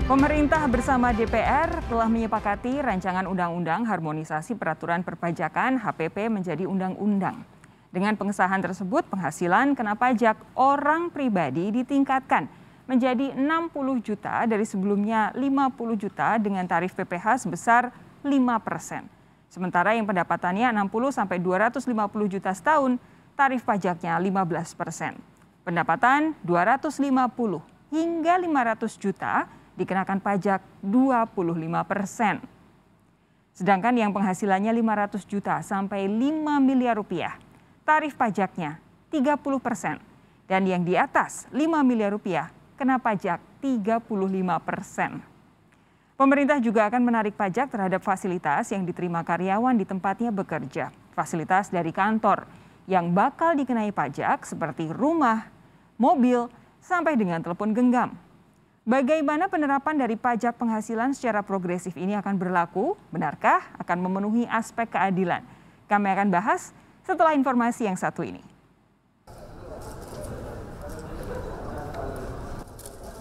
Pemerintah bersama DPR telah menyepakati rancangan undang-undang harmonisasi peraturan perpajakan (HPP) menjadi undang-undang. Dengan pengesahan tersebut, penghasilan kena pajak orang pribadi ditingkatkan menjadi 60 juta dari sebelumnya 50 juta dengan tarif PPh sebesar 5%. Sementara yang pendapatannya 60 sampai 250 juta setahun, tarif pajaknya 15%. Pendapatan 250 hingga 500 juta dikenakan pajak 25%. Sedangkan yang penghasilannya 500 juta sampai 5 miliar rupiah, tarif pajaknya 30%. Dan yang di atas 5 miliar rupiah kena pajak 35%. Pemerintah juga akan menarik pajak terhadap fasilitas yang diterima karyawan di tempatnya bekerja. Fasilitas dari kantor yang bakal dikenai pajak seperti rumah, mobil, sampai dengan telepon genggam. Bagaimana penerapan dari pajak penghasilan secara progresif ini akan berlaku? Benarkah akan memenuhi aspek keadilan? Kami akan bahas setelah informasi yang satu ini.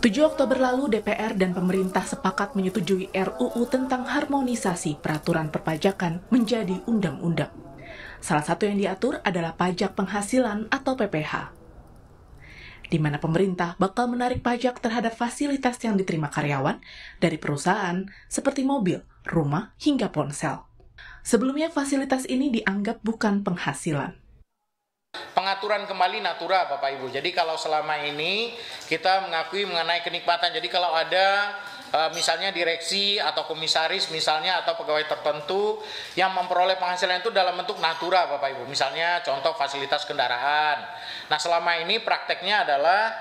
7 Oktober lalu, DPR dan pemerintah sepakat menyetujui RUU tentang harmonisasi peraturan perpajakan menjadi undang-undang. Salah satu yang diatur adalah pajak penghasilan atau PPh, di mana pemerintah bakal menarik pajak terhadap fasilitas yang diterima karyawan dari perusahaan seperti mobil, rumah, hingga ponsel. Sebelumnya fasilitas ini dianggap bukan penghasilan. Pengaturan kembali natura Bapak Ibu. Jadi kalau selama ini kita mengakui mengenai kenikmatan. Jadi kalau ada misalnya direksi atau komisaris misalnya atau pegawai tertentu yang memperoleh penghasilan itu dalam bentuk natura Bapak Ibu. Misalnya contoh fasilitas kendaraan. Nah selama ini prakteknya adalah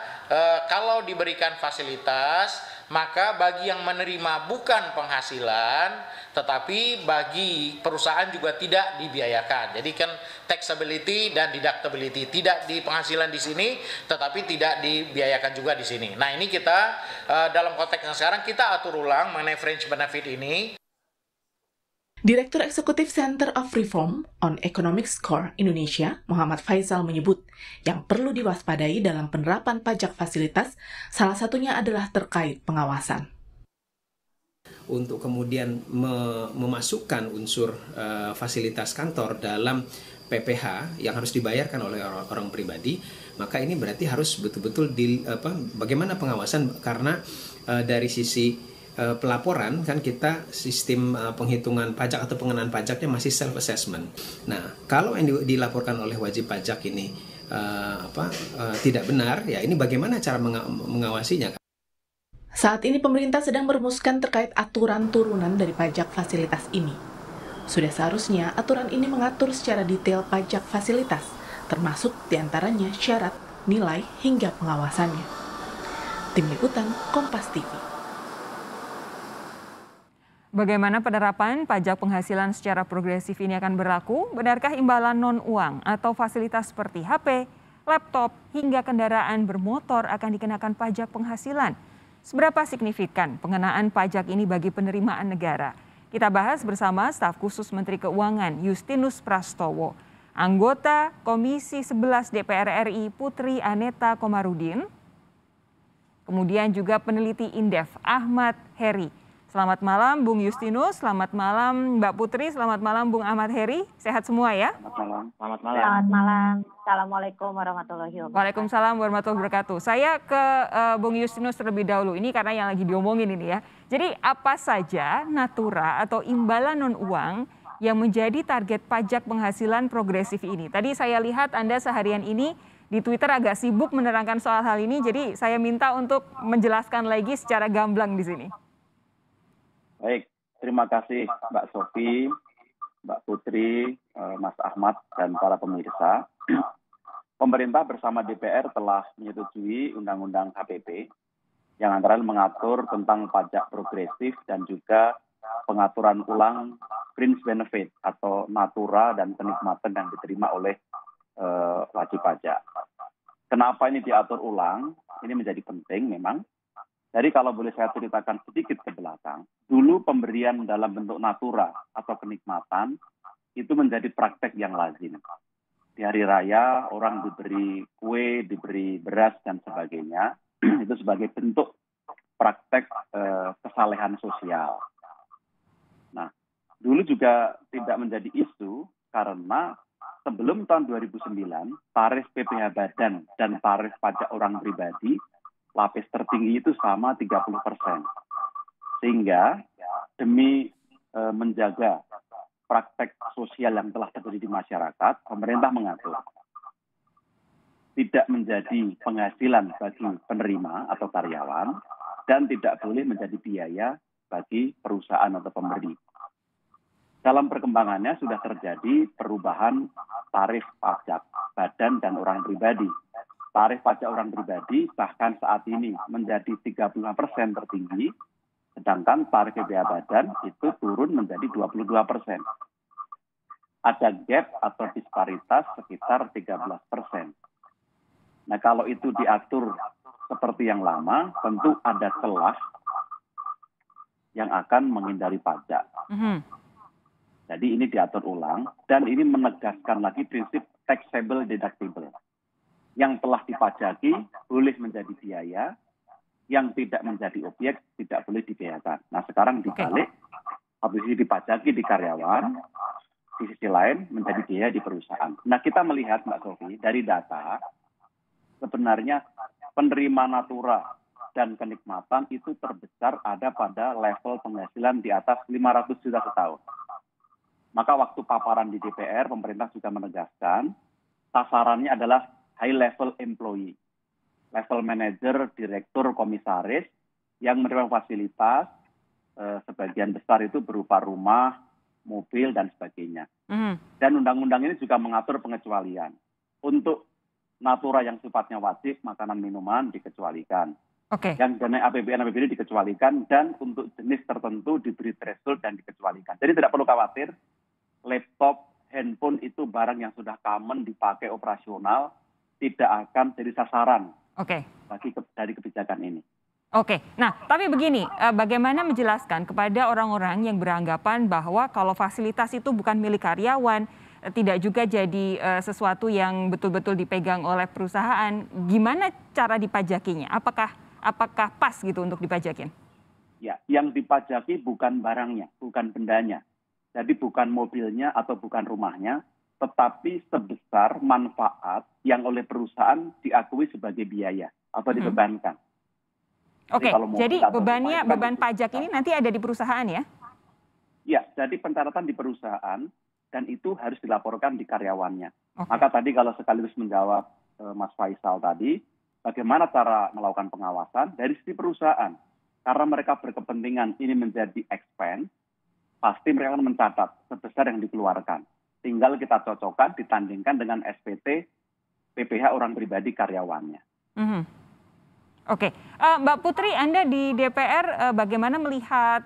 kalau diberikan fasilitas maka bagi yang menerima bukan penghasilan tetapi bagi perusahaan juga tidak dibiayakan. Jadi kan taxability dan deductibility tidak di penghasilan di sini tetapi tidak dibiayakan juga di sini. Nah ini kita dalam konteks yang sekarang kita atur ulang mengenai fringe benefit ini. Direktur Eksekutif Center of Reform on Economic Score Indonesia, Muhammad Faisal menyebut yang perlu diwaspadai dalam penerapan pajak fasilitas salah satunya adalah terkait pengawasan. Untuk kemudian memasukkan unsur fasilitas kantor dalam PPh yang harus dibayarkan oleh orang pribadi, maka ini berarti harus betul-betul bagaimana pengawasan karena dari sisi pelaporan kan kita sistem penghitungan pajak atau pengenaan pajaknya masih self assessment. Nah, kalau yang dilaporkan oleh wajib pajak ini tidak benar, ya ini bagaimana cara mengawasinya? Saat ini pemerintah sedang merumuskan terkait aturan turunan dari pajak fasilitas ini. Sudah seharusnya aturan ini mengatur secara detail pajak fasilitas, termasuk diantaranya syarat, nilai, hingga pengawasannya. Tim Liputan Kompas TV. Bagaimana penerapan pajak penghasilan secara progresif ini akan berlaku? Benarkah imbalan non-uang atau fasilitas seperti HP, laptop, hingga kendaraan bermotor akan dikenakan pajak penghasilan? Seberapa signifikan pengenaan pajak ini bagi penerimaan negara? Kita bahas bersama staf khusus Menteri Keuangan Justinus Prastowo, anggota Komisi 11 DPR RI Putri Aneta Komarudin, kemudian juga peneliti Indef Ahmad Heri. Selamat malam Bung Justinus, selamat malam Mbak Putri, selamat malam Bung Ahmad Heri. Sehat semua ya? Selamat malam. Selamat malam. Assalamualaikum warahmatullahi wabarakatuh. Waalaikumsalam warahmatullahi wabarakatuh. Saya ke Bung Justinus terlebih dahulu. Ini karena yang lagi diomongin ini ya. Jadi apa saja natura atau imbalan non-uang yang menjadi target pajak penghasilan progresif ini? Tadi saya lihat Anda seharian ini di Twitter agak sibuk menerangkan soal hal ini. Jadi saya minta untuk menjelaskan lagi secara gamblang di sini. Baik, terima kasih Mbak Sofi, Mbak Putri, Mas Ahmad, dan para pemirsa. Pemerintah bersama DPR telah menyetujui Undang-Undang HPP yang antara lain mengatur tentang pajak progresif dan juga pengaturan ulang fringe benefit atau natura dan kenikmatan yang diterima oleh wajib pajak. Kenapa ini diatur ulang? Ini menjadi penting memang. Jadi kalau boleh saya ceritakan sedikit ke belakang, dulu pemberian dalam bentuk natura atau kenikmatan itu menjadi praktek yang lazim. Di hari raya orang diberi kue, diberi beras dan sebagainya, itu sebagai bentuk praktek kesalehan sosial. Nah, dulu juga tidak menjadi isu karena sebelum tahun 2009, tarif PPh badan dan tarif pajak orang pribadi lapis tertinggi itu sama 30%. Sehingga demi menjaga praktek sosial yang telah terjadi di masyarakat, pemerintah mengatur tidak menjadi penghasilan bagi penerima atau karyawan dan tidak boleh menjadi biaya bagi perusahaan atau pemberi. Dalam perkembangannya sudah terjadi perubahan tarif pajak badan dan orang pribadi. Tarif pajak orang pribadi bahkan saat ini menjadi 35% tertinggi, sedangkan tarif PPh badan itu turun menjadi 22%. Ada gap atau disparitas sekitar 13%. Nah, kalau itu diatur seperti yang lama, tentu ada celah yang akan menghindari pajak. Jadi ini diatur ulang dan ini menegaskan lagi prinsip taxable deductible. Yang telah dipajaki boleh menjadi biaya, yang tidak menjadi objek tidak boleh dibiayakan. Nah, sekarang dibalik, habis ini dipajaki di karyawan, di sisi lain menjadi biaya di perusahaan. Nah, kita melihat Mbak Sofi dari data, sebenarnya penerima natura dan kenikmatan itu terbesar ada pada level penghasilan di atas 500 juta setahun. Maka waktu paparan di DPR, pemerintah juga menegaskan sasarannya adalah high level employee, level manager, direktur, komisaris yang menerima fasilitas sebagian besar itu berupa rumah, mobil, dan sebagainya. Dan undang-undang ini juga mengatur pengecualian. Untuk natura yang sifatnya wajib, makanan minuman dikecualikan. Yang dana APBN dikecualikan, dan untuk jenis tertentu diberi threshold dan dikecualikan. Jadi tidak perlu khawatir, laptop, handphone itu barang yang sudah common dipakai operasional, tidak akan jadi sasaran dari kebijakan ini. Nah tapi begini, bagaimana menjelaskan kepada orang-orang yang beranggapan bahwa kalau fasilitas itu bukan milik karyawan, tidak juga jadi sesuatu yang betul-betul dipegang oleh perusahaan, gimana cara dipajakinya? Apakah pas gitu untuk dipajakin? Ya, yang dipajaki bukan barangnya, bukan bendanya. Jadi bukan mobilnya atau bukan rumahnya, tetapi sebesar manfaat yang oleh perusahaan diakui sebagai biaya atau dibebankan. Jadi beban pajak ini nanti ada di perusahaan ya? Ya, jadi pencatatan di perusahaan dan itu harus dilaporkan di karyawannya. Maka tadi kalau sekaligus menjawab Mas Faisal tadi, bagaimana cara melakukan pengawasan dari sisi perusahaan? Karena mereka berkepentingan ini menjadi expense, pasti mereka akan mencatat sebesar yang dikeluarkan. Tinggal kita cocokkan, ditandingkan dengan SPT PPh orang pribadi karyawannya. Mbak Putri, Anda di DPR bagaimana melihat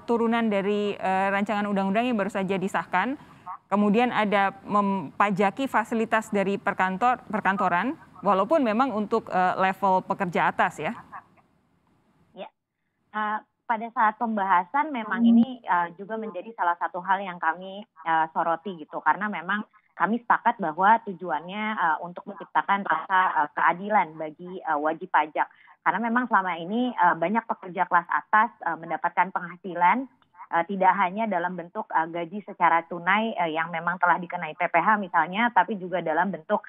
turunan dari rancangan undang-undang yang baru saja disahkan? Kemudian ada mempajaki fasilitas dari perkantoran, walaupun memang untuk level pekerja atas ya? Ya, pada saat pembahasan memang ini juga menjadi salah satu hal yang kami soroti gitu, karena memang kami sepakat bahwa tujuannya untuk menciptakan rasa keadilan bagi wajib pajak. Karena memang selama ini banyak pekerja kelas atas mendapatkan penghasilan tidak hanya dalam bentuk gaji secara tunai yang memang telah dikenai PPh misalnya, tapi juga dalam bentuk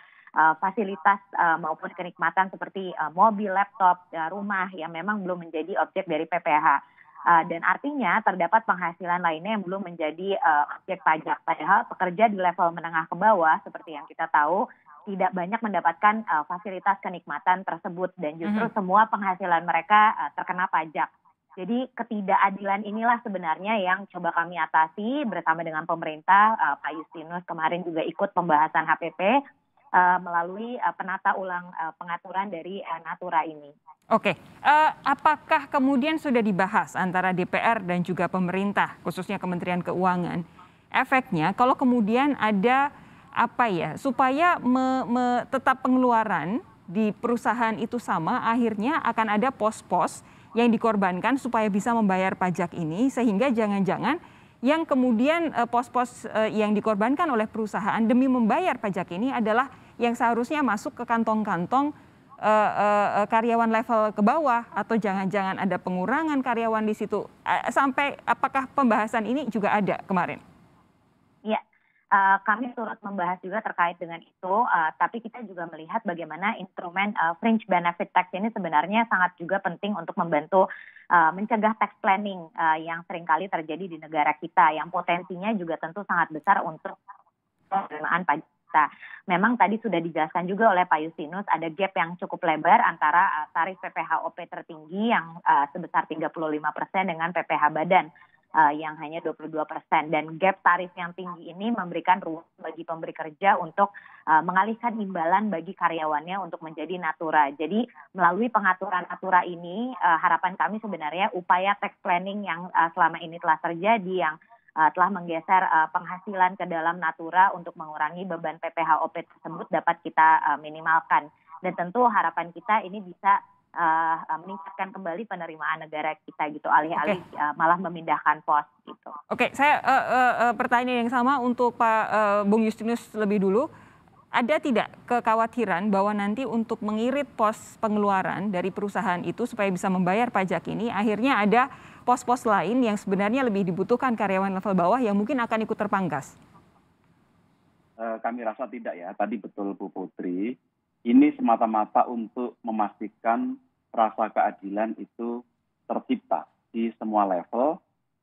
fasilitas maupun kenikmatan seperti mobil, laptop, rumah yang memang belum menjadi objek dari PPh. Dan artinya terdapat penghasilan lainnya yang belum menjadi objek pajak. Padahal pekerja di level menengah ke bawah seperti yang kita tahu tidak banyak mendapatkan fasilitas kenikmatan tersebut dan justru semua penghasilan mereka terkena pajak. Jadi ketidakadilan inilah sebenarnya yang coba kami atasi bersama dengan pemerintah. Pak Justinus kemarin juga ikut pembahasan HPP melalui penata ulang pengaturan dari Natura ini. Apakah kemudian sudah dibahas antara DPR dan juga pemerintah, khususnya Kementerian Keuangan, efeknya kalau kemudian ada supaya tetap pengeluaran di perusahaan itu sama, akhirnya akan ada pos-pos yang dikorbankan supaya bisa membayar pajak ini, sehingga jangan-jangan yang kemudian pos-pos yang dikorbankan oleh perusahaan demi membayar pajak ini adalah yang seharusnya masuk ke kantong-kantong karyawan level ke bawah atau jangan-jangan ada pengurangan karyawan di situ? Sampai apakah pembahasan ini juga ada kemarin? Iya, kami turut membahas juga terkait dengan itu, tapi kita juga melihat bagaimana instrumen fringe benefit tax ini sebenarnya sangat juga penting untuk membantu mencegah tax planning yang seringkali terjadi di negara kita, yang potensinya juga tentu sangat besar untuk penerimaan pajak kita. Memang tadi sudah dijelaskan juga oleh Pak Justinus, ada gap yang cukup lebar antara tarif PPh-OP tertinggi yang sebesar 35% dengan PPh badan yang hanya 22%. Dan gap tarif yang tinggi ini memberikan ruang bagi pemberi kerja untuk mengalihkan imbalan bagi karyawannya untuk menjadi natura. Jadi melalui pengaturan natura ini, harapan kami sebenarnya upaya tax planning yang selama ini telah terjadi, yang telah menggeser penghasilan ke dalam natura untuk mengurangi beban PPh-OP tersebut dapat kita minimalkan. Dan tentu harapan kita ini bisa meningkatkan kembali penerimaan negara kita gitu, alih-alih malah memindahkan pos gitu. Oke, saya pertanyaan yang sama untuk Pak Bung Justinus lebih dulu. Ada tidak kekhawatiran bahwa nanti untuk mengirit pos pengeluaran dari perusahaan itu supaya bisa membayar pajak ini, akhirnya ada pos-pos lain yang sebenarnya lebih dibutuhkan karyawan level bawah yang mungkin akan ikut terpangkas? Kami rasa tidak ya. Tadi betul Bu Putri, ini semata-mata untuk memastikan rasa keadilan itu tercipta di semua level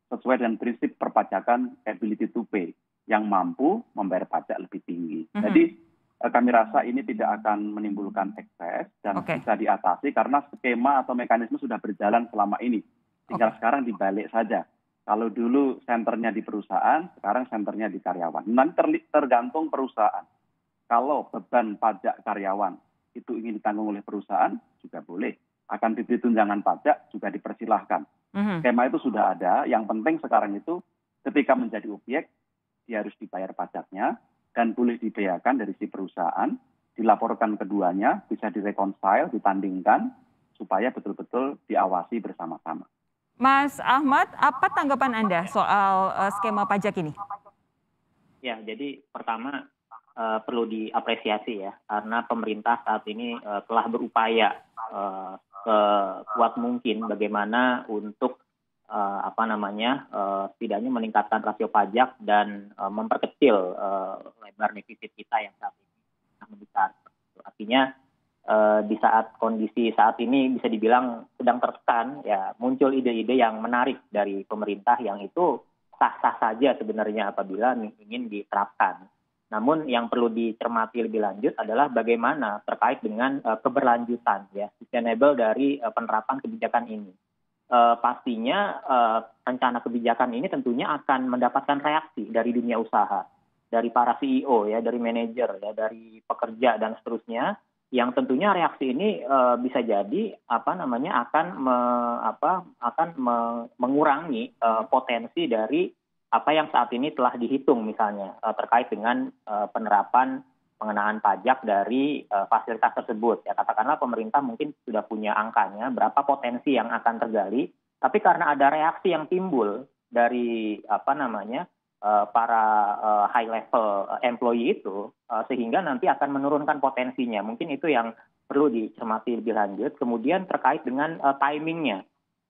sesuai dengan prinsip perpajakan ability to pay yang mampu membayar pajak lebih tinggi. Jadi kami rasa ini tidak akan menimbulkan ekses dan bisa diatasi karena skema atau mekanisme sudah berjalan selama ini. Tinggal sekarang dibalik saja. Kalau dulu senternya di perusahaan, sekarang senternya di karyawan. Nanti tergantung perusahaan. Kalau beban pajak karyawan itu ingin ditanggung oleh perusahaan, juga boleh. Akan diberi tunjangan pajak, juga dipersilahkan. Skema itu sudah ada. Yang penting sekarang itu ketika menjadi objek, dia harus dibayar pajaknya, dan boleh dibayarkan dari si perusahaan, dilaporkan keduanya, bisa direkonsile, ditandingkan, supaya betul-betul diawasi bersama-sama. Mas Ahmad, apa tanggapan Anda soal skema pajak ini? Ya, jadi pertama perlu diapresiasi ya, karena pemerintah saat ini telah berupaya sekuat mungkin bagaimana untuk setidaknya meningkatkan rasio pajak dan memperkecil lebar defisit kita yang saat ini sangat besar. Artinya di saat kondisi saat ini bisa dibilang sedang tertekan, ya muncul ide-ide yang menarik dari pemerintah yang itu sah-sah saja sebenarnya apabila ingin diterapkan. Namun yang perlu dicermati lebih lanjut adalah bagaimana terkait dengan keberlanjutan, ya, sustainable dari penerapan kebijakan ini. Pastinya rencana kebijakan ini tentunya akan mendapatkan reaksi dari dunia usaha, dari para CEO, ya, dari manajer, ya, dari pekerja dan seterusnya. Yang tentunya reaksi ini bisa jadi akan mengurangi potensi dari apa yang saat ini telah dihitung misalnya terkait dengan penerapan pengenaan pajak dari fasilitas tersebut. Ya, katakanlah pemerintah mungkin sudah punya angkanya berapa potensi yang akan tergali, tapi karena ada reaksi yang timbul dari para high level employee itu, sehingga nanti akan menurunkan potensinya. Mungkin itu yang perlu dicermati lebih lanjut. Kemudian terkait dengan timingnya.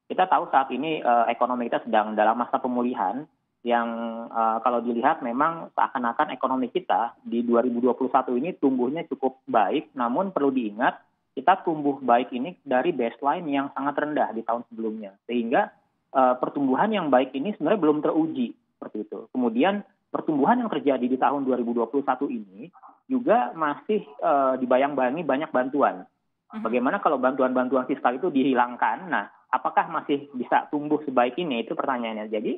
Kita tahu saat ini ekonomi kita sedang dalam masa pemulihan yang kalau dilihat memang seakan-akan ekonomi kita di 2021 ini tumbuhnya cukup baik, namun perlu diingat kita tumbuh baik ini dari baseline yang sangat rendah di tahun sebelumnya. Sehingga pertumbuhan yang baik ini sebenarnya belum teruji. Seperti itu. Kemudian pertumbuhan yang terjadi di tahun 2021 ini juga masih dibayang-bayangi banyak bantuan. Bagaimana kalau bantuan-bantuan fiskal itu dihilangkan? Nah, apakah masih bisa tumbuh sebaik ini? Itu pertanyaannya. Jadi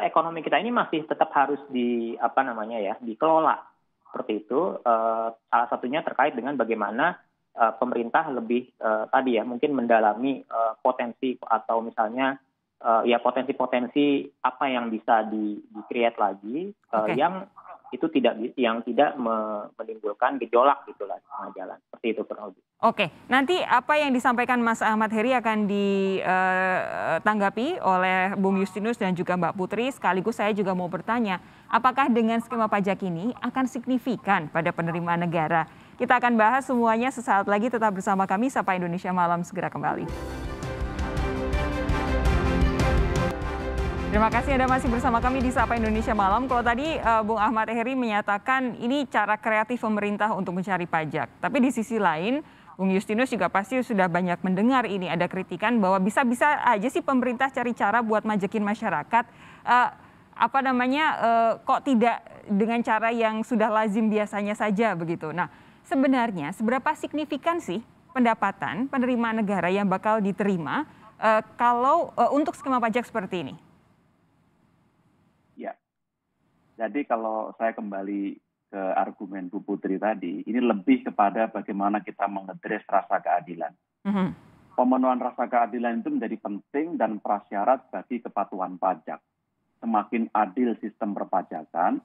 ekonomi kita ini masih tetap harus dikelola. Seperti itu. Salah satunya terkait dengan bagaimana pemerintah lebih mungkin mendalami potensi atau misalnya potensi-potensi apa yang bisa di-create lagi yang itu tidak menimbulkan gejolak gitulah di tengah jalan. Seperti itu kurang lebih. Oke, nanti apa yang disampaikan Mas Ahmad Heri akan ditanggapi oleh Bung Justinus dan juga Mbak Putri. Sekaligus saya juga mau bertanya, apakah dengan skema pajak ini akan signifikan pada penerimaan negara? Kita akan bahas semuanya sesaat lagi, tetap bersama kami. Sapa Indonesia Malam segera kembali. Terima kasih Anda masih bersama kami di Sapa Indonesia Malam. Kalau tadi Bung Ahmad Heri menyatakan ini cara kreatif pemerintah untuk mencari pajak. Tapi di sisi lain, Bung Justinus juga pasti sudah banyak mendengar ini ada kritikan bahwa bisa-bisa aja sih pemerintah cari cara buat majekin masyarakat. Kok tidak dengan cara yang sudah lazim biasanya saja begitu. Nah, sebenarnya seberapa signifikan sih pendapatan penerimaan negara yang bakal diterima kalau untuk skema pajak seperti ini? Ya, jadi kalau saya kembali ke argumen Bu Putri tadi, ini lebih kepada bagaimana kita mengedres rasa keadilan. Pemenuhan rasa keadilan itu menjadi penting dan prasyarat bagi kepatuhan pajak. Semakin adil sistem perpajakan,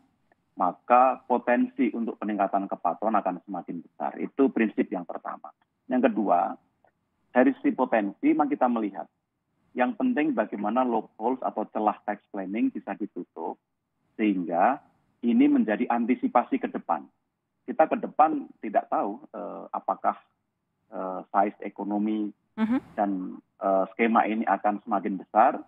maka potensi untuk peningkatan kepatuhan akan semakin besar. Itu prinsip yang pertama. Yang kedua, dari sisi potensi, memang kita melihat yang penting bagaimana loopholes atau celah tax planning bisa ditutup, sehingga ini menjadi antisipasi ke depan. Kita ke depan tidak tahu apakah size ekonomi dan skema ini akan semakin besar.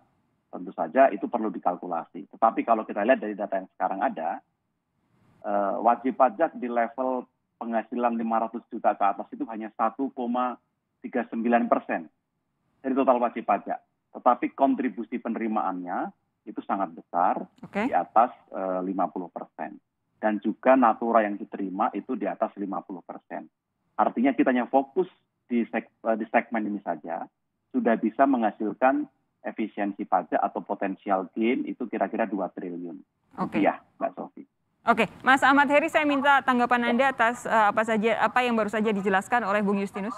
Tentu saja itu perlu dikalkulasi. Tetapi kalau kita lihat dari data yang sekarang ada, wajib pajak di level penghasilan 500 juta ke atas itu hanya 1,39% dari total wajib pajak. Tetapi kontribusi penerimaannya itu sangat besar, di atas 50%. Dan juga natura yang diterima itu di atas 50%. Artinya kita hanya fokus di segmen ini saja, sudah bisa menghasilkan efisiensi pajak atau potensial gain itu kira-kira 2 triliun rupiah, Mbak Sofi. Oke, Mas Ahmad Heri, saya minta tanggapan Anda atas apa yang baru saja dijelaskan oleh Bung Justinus.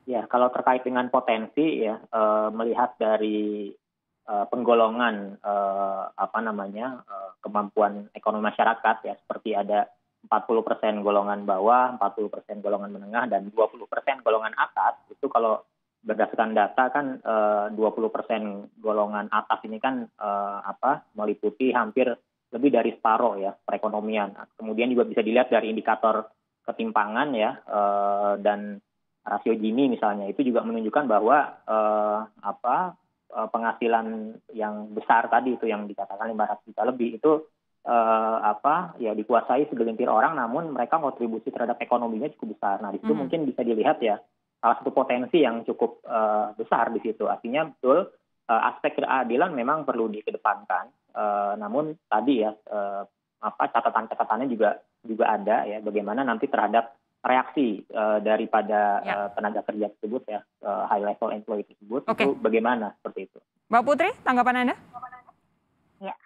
Ya, kalau terkait dengan potensi ya, melihat dari penggolongan kemampuan ekonomi masyarakat ya, seperti ada 40% golongan bawah, 40% golongan menengah, dan 20% golongan atas. Itu kalau berdasarkan data kan 20% golongan atas ini kan meliputi hampir lebih dari separuh ya perekonomian. Kemudian juga bisa dilihat dari indikator ketimpangan ya, dan rasio Gini misalnya, itu juga menunjukkan bahwa penghasilan yang besar tadi itu yang dikatakan 500 juta lebih itu dikuasai segelintir orang, namun mereka kontribusi terhadap ekonominya cukup besar. Nah, di situ mungkin bisa dilihat ya salah satu potensi yang cukup besar di situ. Artinya betul aspek keadilan memang perlu dikedepankan. Namun tadi ya catatan-catatannya juga ada ya, bagaimana nanti terhadap reaksi daripada tenaga kerja tersebut ya, high level employee tersebut, itu bagaimana seperti itu. Mbak Putri, tanggapan Anda? Ya,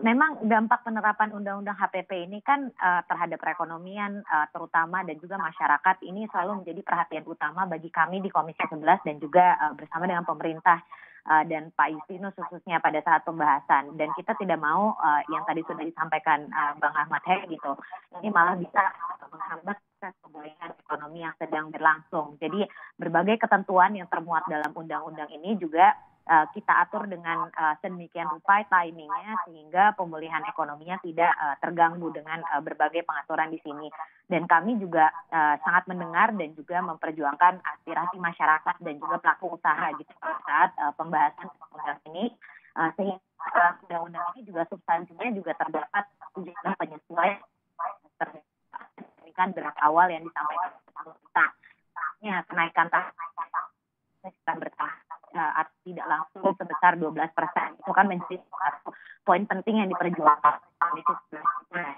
memang dampak penerapan Undang-Undang HPP ini kan terhadap perekonomian terutama dan juga masyarakat ini selalu menjadi perhatian utama bagi kami di Komisi 11 dan juga bersama dengan pemerintah dan Pak Justinus khususnya pada saat pembahasan. Dan kita tidak mau yang tadi sudah disampaikan Bang Ahmad Heri gitu, ini malah bisa menghambat pemulihan ekonomi yang sedang berlangsung. Jadi berbagai ketentuan yang termuat dalam undang-undang ini juga kita atur dengan sedemikian rupa timingnya sehingga pemulihan ekonominya tidak terganggu dengan berbagai pengaturan di sini. Dan kami juga sangat mendengar dan juga memperjuangkan aspirasi masyarakat dan juga pelaku usaha gitu saat pembahasan undang ini, sehingga undang-undang ini juga substansinya juga terdapat sejumlah penyesuaian kan draft awal yang disampaikan pemerintah. Kenaikan tarif akan bertahap tidak langsung sebesar 12%. Itu kan menjadi poin penting yang diperjuangkan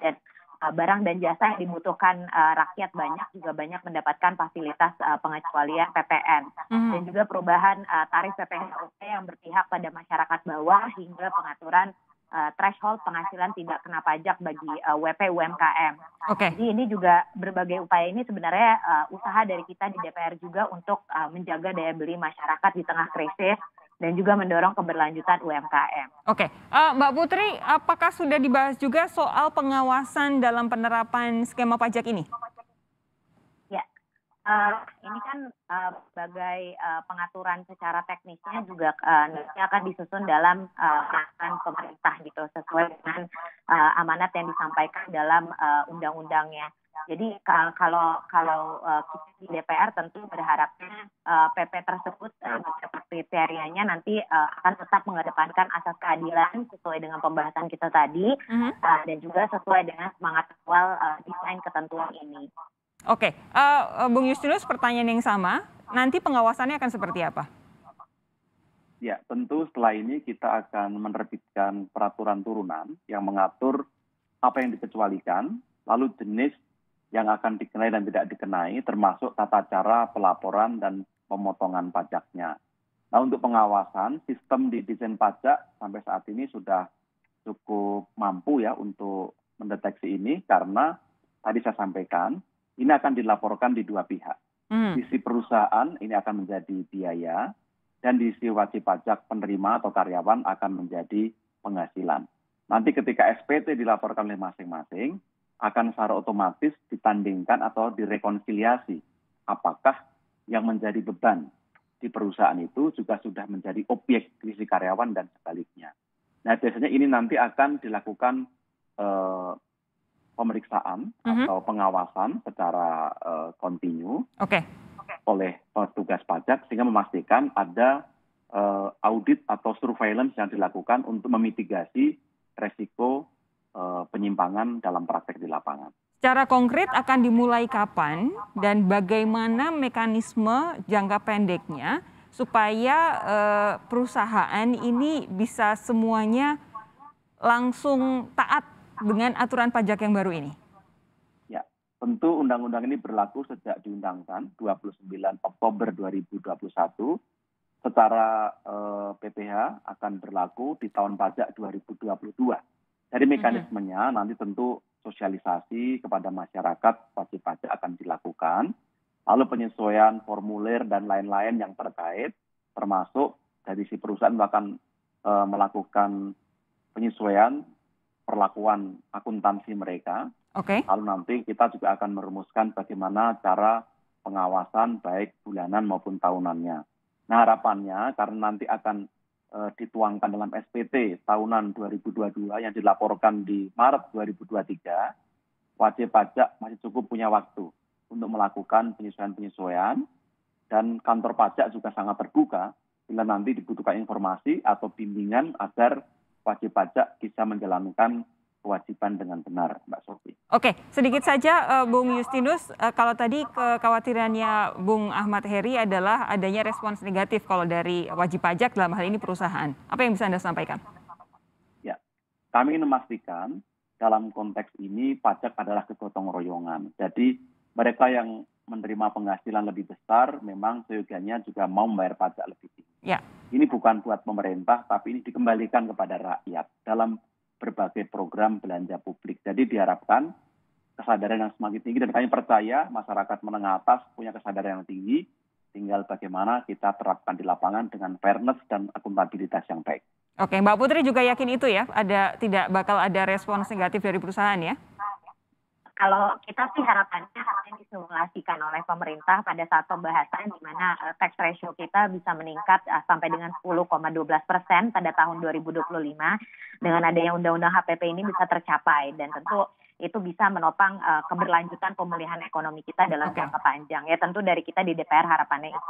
dan barang dan jasa yang dibutuhkan rakyat juga banyak mendapatkan fasilitas pengecualian PPN dan juga perubahan tarif PPN yang berpihak pada masyarakat bawah hingga pengaturan threshold penghasilan tidak kena pajak bagi WP UMKM. Jadi ini juga berbagai upaya ini sebenarnya usaha dari kita di DPR juga untuk menjaga daya beli masyarakat di tengah krisis dan juga mendorong keberlanjutan UMKM. Mbak Putri, apakah sudah dibahas juga soal pengawasan dalam penerapan skema pajak ini? Ya, Ini kan sebagai pengaturan secara teknisnya juga nanti akan disusun dalam peraturan pemerintah gitu sesuai dengan amanat yang disampaikan dalam undang-undangnya. Jadi kalau kita di DPR tentu berharapnya PP tersebut beberapa kriterianya nanti akan tetap mengedepankan asas keadilan sesuai dengan pembahasan kita tadi dan juga sesuai dengan semangat awal desain ketentuan ini. Oke, Bung Justinus, pertanyaan yang sama, nanti pengawasannya akan seperti apa? Ya, tentu setelah ini kita akan menerbitkan peraturan turunan yang mengatur apa yang dikecualikan, lalu jenis yang akan dikenai dan tidak dikenai, termasuk tata cara pelaporan dan pemotongan pajaknya. Nah, untuk pengawasan, sistem di Dijen Pajak sampai saat ini sudah cukup mampu ya untuk mendeteksi ini, karena tadi saya sampaikan, ini akan dilaporkan di dua pihak. Sisi perusahaan ini akan menjadi biaya, dan di sisi wajib pajak penerima atau karyawan akan menjadi penghasilan. Nanti ketika SPT dilaporkan oleh masing-masing, akan secara otomatis ditandingkan atau direkonsiliasi. Apakah yang menjadi beban di perusahaan itu juga sudah menjadi objek di sisi karyawan dan sebaliknya. Nah, biasanya ini nanti akan dilakukan pemeriksaan atau pengawasan secara kontinu oleh petugas pajak sehingga memastikan ada audit atau surveillance yang dilakukan untuk memitigasi resiko penyimpangan dalam praktek di lapangan. Secara konkret akan dimulai kapan dan bagaimana mekanisme jangka pendeknya supaya perusahaan ini bisa semuanya langsung taat dengan aturan pajak yang baru ini? Ya, tentu undang-undang ini berlaku sejak diundangkan 29 Oktober 2021. Secara PPh akan berlaku di tahun pajak 2022. Dari mekanismenya nanti tentu sosialisasi kepada masyarakat wajib pajak akan dilakukan. Lalu penyesuaian formulir dan lain-lain yang terkait, termasuk dari si perusahaan akan melakukan penyesuaian perlakuan akuntansi mereka. Lalu nanti kita juga akan merumuskan bagaimana cara pengawasan baik bulanan maupun tahunannya. Nah, harapannya karena nanti akan dituangkan dalam SPT tahunan 2022 yang dilaporkan di Maret 2023, wajib pajak masih cukup punya waktu untuk melakukan penyesuaian-penyesuaian, dan kantor pajak juga sangat terbuka bila nanti dibutuhkan informasi atau bimbingan agar wajib pajak bisa menjalankan kewajiban dengan benar, Mbak Sofi. Oke, sedikit saja Bung Justinus, kalau tadi kekhawatirannya Bung Ahmad Heri adalah adanya respons negatif kalau dari wajib pajak dalam hal ini perusahaan. Apa yang bisa Anda sampaikan? Ya, kami ingin memastikan dalam konteks ini pajak adalah kegotong royongan. Jadi mereka yang menerima penghasilan lebih besar memang seyogianya juga mau membayar pajak lebih tinggi. Ya. Ini bukan buat pemerintah, tapi ini dikembalikan kepada rakyat dalam berbagai program belanja publik. Jadi diharapkan kesadaran yang semakin tinggi, dan kami percaya masyarakat menengah atas punya kesadaran yang tinggi, tinggal bagaimana kita terapkan di lapangan dengan fairness dan akuntabilitas yang baik. Oke, Mbak Putri juga yakin itu ya, tidak bakal ada respons negatif dari perusahaan ya? Kalau kita sih harapannya akan disimulasikan oleh pemerintah pada saat pembahasan di mana tax ratio kita bisa meningkat sampai dengan 10,12% pada tahun 2025. Dengan adanya undang-undang HPP ini bisa tercapai, dan tentu itu bisa menopang keberlanjutan pemulihan ekonomi kita dalam jangka panjang. Ya tentu dari kita di DPR harapannya itu.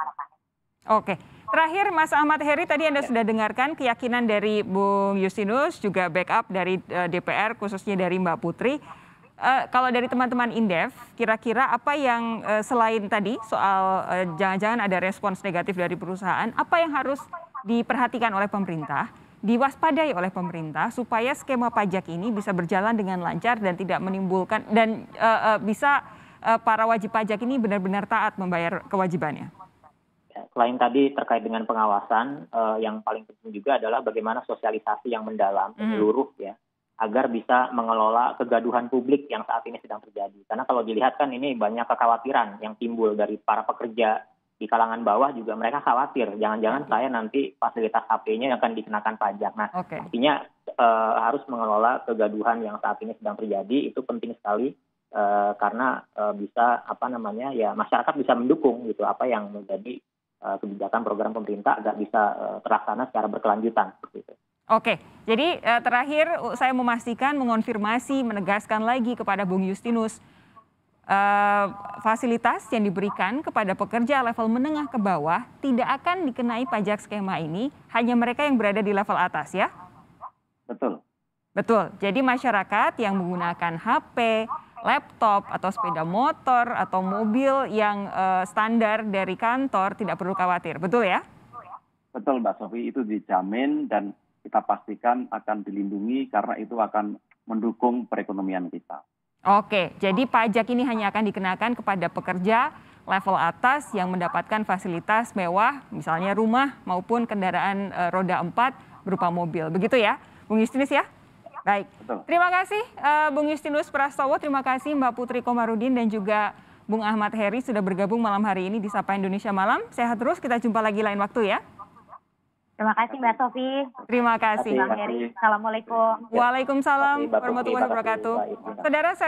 Oke, terakhir Mas Ahmad Heri, tadi Anda sudah dengarkan keyakinan dari Bung Justinus, juga backup dari DPR khususnya dari Mbak Putri. Kalau dari teman-teman Indef, kira-kira apa yang selain tadi soal jangan-jangan ada respons negatif dari perusahaan, apa yang harus diperhatikan oleh pemerintah, diwaspadai oleh pemerintah supaya skema pajak ini bisa berjalan dengan lancar dan tidak menimbulkan, dan bisa para wajib pajak ini benar-benar taat membayar kewajibannya? Selain tadi terkait dengan pengawasan, yang paling penting juga adalah bagaimana sosialisasi yang mendalam menyeluruh ya, agar bisa mengelola kegaduhan publik yang saat ini sedang terjadi. Karena kalau dilihat kan ini banyak kekhawatiran yang timbul dari para pekerja di kalangan bawah, juga mereka khawatir jangan-jangan saya nanti fasilitas HP-nya akan dikenakan pajak. Nah, artinya harus mengelola kegaduhan yang saat ini sedang terjadi, itu penting sekali. karena bisa masyarakat bisa mendukung gitu apa yang menjadi kebijakan program pemerintah agar bisa terlaksana secara berkelanjutan gitu. Oke, jadi terakhir saya memastikan, mengonfirmasi, menegaskan lagi kepada Bung Justinus, fasilitas yang diberikan kepada pekerja level menengah ke bawah tidak akan dikenai pajak skema ini, hanya mereka yang berada di level atas ya? Betul. Betul, jadi masyarakat yang menggunakan HP, laptop, atau sepeda motor, atau mobil yang standar dari kantor tidak perlu khawatir, betul ya? Betul Mbak Sofi, itu dijamin dan kita pastikan akan dilindungi karena itu akan mendukung perekonomian kita. Oke, jadi pajak ini hanya akan dikenakan kepada pekerja level atas yang mendapatkan fasilitas mewah, misalnya rumah maupun kendaraan roda 4 berupa mobil. Begitu ya, Bung Justinus ya? Baik, betul. Terima kasih Bung Justinus Prastowo, terima kasih Mbak Putri Komarudin dan juga Bung Ahmad Heri sudah bergabung malam hari ini di Sapa Indonesia Malam. Sehat terus, kita jumpa lagi lain waktu ya. Terima kasih Mbak Sofi. Terima kasih. Bang Heri. Assalamualaikum. Waalaikumsalam warahmatullahi wabarakatuh. Saudara saya